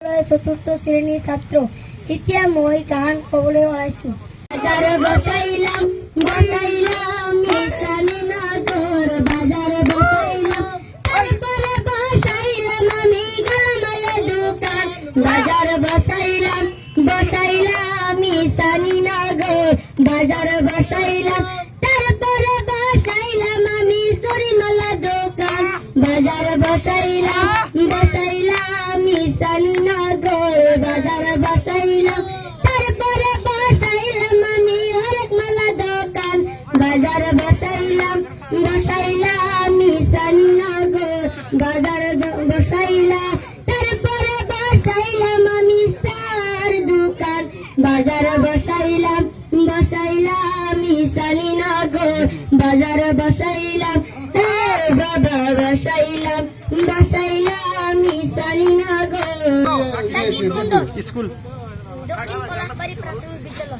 চতুর্থ শ্রেণীর ছাত্র। এতিয়া মই গান কবলৈ ওলাইছো। বাজাৰ বসাইলাম মিছানি নগৰ বাজাৰ বসাইলাম, তারপরে বসাইলাম আমি গামালে দোকান। বাজাৰ বসাইলাম মিছানি নগৰ বাজাৰ বসাইলাম, তারপরে বসাইলাম আমি সরিমালা দোকান। বাজাৰ বসাইলাম মিছানি নগর বাজার বসাইলাম, তারপরে বসাইলাম আমি হরেক মালা দোকান। বাজার বসাইলাম মিছানি নগর বাজার বসাইলাম, তারপরে বসাইলাম আমি সার দোকান। বাজার বসাইলাম মিছানি নগর বাজার বসাইলাম, বাবা বসাইলাম মিছানি নগর। স্কুল দক্ষিণ পলাশবাড়ি প্রাথমিক বিদ্যালয়।